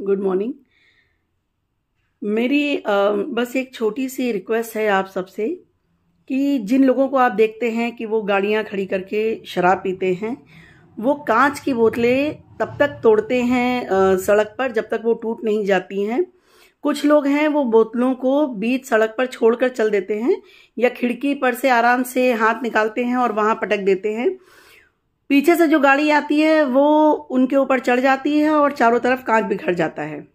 Good morning. मेरी बस एक छोटी सी रिक्वेस्ट है आप सबसे कि जिन लोगों को आप देखते हैं कि वो गाड़ियां खड़ी करके शराब पीते हैं, वो कांच की बोतलें तब तक तोड़ते हैं सड़क पर जब तक वो टूट नहीं जाती हैं। कुछ लोग हैं वो बोतलों को बीच सड़क पर छोड़कर चल देते हैं या खिड़की पर से आराम से हाथ निकालते हैं और वहां पटक देते हैं। पीछे से जो गाड़ी आती है वो उनके ऊपर चढ़ जाती है और चारों तरफ कांच बिखर जाता है।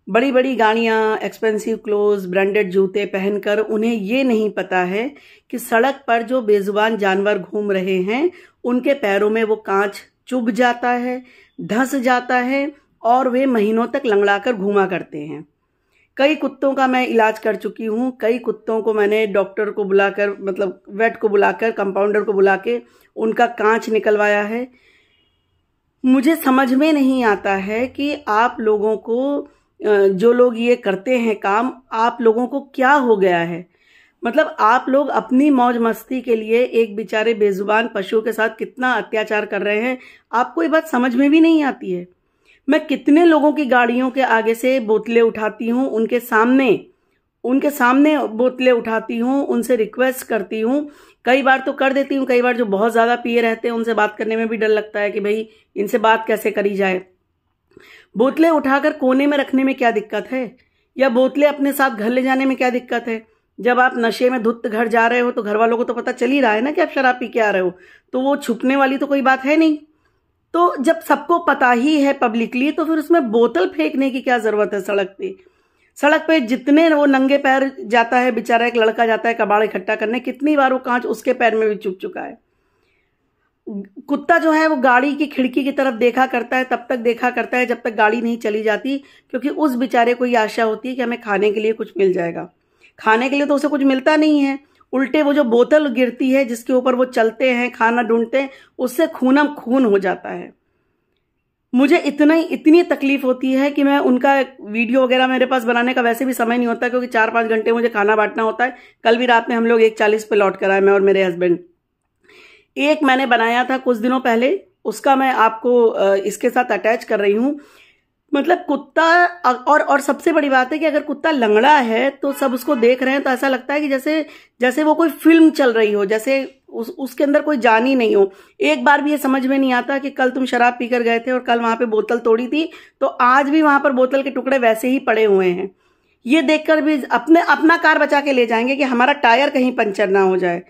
बड़ी बड़ी गाड़ियां, एक्सपेंसिव क्लोथ्स, ब्रांडेड जूते पहनकर उन्हें ये नहीं पता है कि सड़क पर जो बेजुबान जानवर घूम रहे हैं उनके पैरों में वो कांच चुभ जाता है, धंस जाता है और वे महीनों तक लंगड़ाकर घूमा करते हैं। कई कुत्तों का मैं इलाज कर चुकी हूँ। कई कुत्तों को मैंने डॉक्टर को बुलाकर, मतलब वेट को बुलाकर, कंपाउंडर को बुला के उनका कांच निकलवाया है। मुझे समझ में नहीं आता है कि आप लोगों को, जो लोग ये करते हैं काम, आप लोगों को क्या हो गया है। मतलब आप लोग अपनी मौज मस्ती के लिए एक बेचारे बेजुबान पशु के साथ कितना अत्याचार कर रहे हैं, आपको ये बात समझ में भी नहीं आती है। मैं कितने लोगों की गाड़ियों के आगे से बोतलें उठाती हूँ, उनके सामने बोतलें उठाती हूँ, उनसे रिक्वेस्ट करती हूँ। कई बार तो कर देती हूँ, कई बार जो बहुत ज्यादा पिए रहते हैं उनसे बात करने में भी डर लगता है कि भाई इनसे बात कैसे करी जाए। बोतलें उठाकर कोने में रखने में क्या दिक्कत है, या बोतलें अपने साथ घर ले जाने में क्या दिक्कत है। जब आप नशे में धुत घर जा रहे हो तो घर वालों को तो पता चल ही रहा है ना कि आप शराब पी के आ रहे हो, तो वो छुपने वाली तो कोई बात है नहीं। तो जब सबको पता ही है पब्लिकली, तो फिर उसमें बोतल फेंकने की क्या जरूरत है। सड़क पे जितने वो नंगे पैर जाता है बेचारा, एक लड़का जाता है कबाड़ इकट्ठा करने, कितनी बार वो कांच उसके पैर में भी चुभ चुका है। कुत्ता जो है वो गाड़ी की खिड़की की तरफ देखा करता है, तब तक देखा करता है जब तक गाड़ी नहीं चली जाती, क्योंकि उस बेचारे को ये आशा होती है कि हमें खाने के लिए कुछ मिल जाएगा। खाने के लिए तो उसे कुछ मिलता नहीं है, उल्टे वो जो बोतल गिरती है जिसके ऊपर वो चलते हैं, खाना ढूंढते हैं, उससे खूनम खून हो जाता है। मुझे इतनी तकलीफ होती है कि मैं उनका वीडियो वगैरह, मेरे पास बनाने का वैसे भी समय नहीं होता क्योंकि 4-5 घंटे मुझे खाना बांटना होता है। कल भी रात में हम लोग 1:40 पे लौट कर आए, मैं और मेरे हस्बैंड। एक मैंने बनाया था कुछ दिनों पहले, उसका मैं आपको इसके साथ अटैच कर रही हूं। मतलब कुत्ता, और सबसे बड़ी बात है कि अगर कुत्ता लंगड़ा है तो सब उसको देख रहे हैं तो ऐसा लगता है कि जैसे वो कोई फिल्म चल रही हो, जैसे उसके अंदर कोई जान ही नहीं हो। एक बार भी ये समझ में नहीं आता कि कल तुम शराब पीकर गए थे और कल वहां पे बोतल तोड़ी थी, तो आज भी वहां पर बोतल के टुकड़े वैसे ही पड़े हुए हैं। ये देखकर भी अपना कार बचा के ले जाएंगे कि हमारा टायर कहीं पंचर ना हो जाए।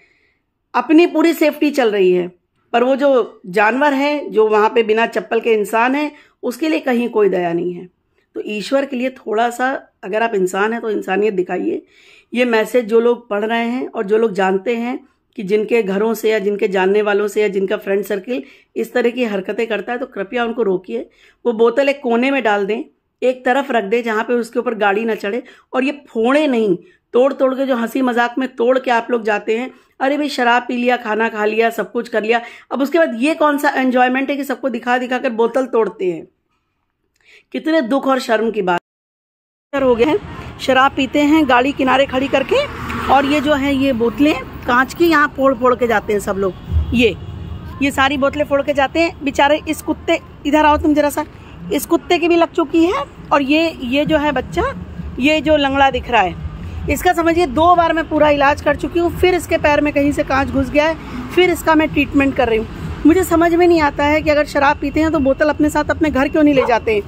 अपनी पूरी सेफ्टी चल रही है, पर वो जो जानवर है, जो वहां पे बिना चप्पल के इंसान है, उसके लिए कहीं कोई दया नहीं है। तो ईश्वर के लिए थोड़ा सा, अगर आप इंसान हैं तो इंसानियत दिखाइए। ये मैसेज जो लोग पढ़ रहे हैं और जो लोग जानते हैं कि जिनके घरों से या जिनके जानने वालों से या जिनका फ्रेंड सर्किल इस तरह की हरकतें करता है, तो कृपया उनको रोकिए। वो बोतल एक कोने में डाल दें, एक तरफ रख दे जहां पे उसके ऊपर गाड़ी ना चढ़े, और ये फोड़े नहीं, तोड़ तोड़ के जो हंसी मजाक में तोड़ के आप लोग जाते हैं। अरे भाई शराब पी लिया, खाना खा लिया, सब कुछ कर लिया, अब उसके बाद ये कौन सा एंजॉयमेंट है कि सबको दिखा दिखा कर बोतल तोड़ते हैं। कितने दुख और शर्म की बात हो गए हैं। शराब पीते हैं गाड़ी किनारे खड़ी करके, और ये जो है ये बोतलें कांच की यहाँ फोड़ फोड़ के जाते हैं सब लोग। ये सारी बोतलें फोड़ के जाते हैं। बेचारे इस कुत्ते, इधर आओ तुम जरा सा, इस कुत्ते की भी लग चुकी है। और ये जो है बच्चा, ये जो लंगड़ा दिख रहा है, इसका समझिए 2 बार मैं पूरा इलाज कर चुकी हूँ। फिर इसके पैर में कहीं से कांच घुस गया है, फिर इसका मैं ट्रीटमेंट कर रही हूँ। मुझे समझ में नहीं आता है कि अगर शराब पीते हैं तो बोतल अपने साथ अपने घर क्यों नहीं ले जाते हैं।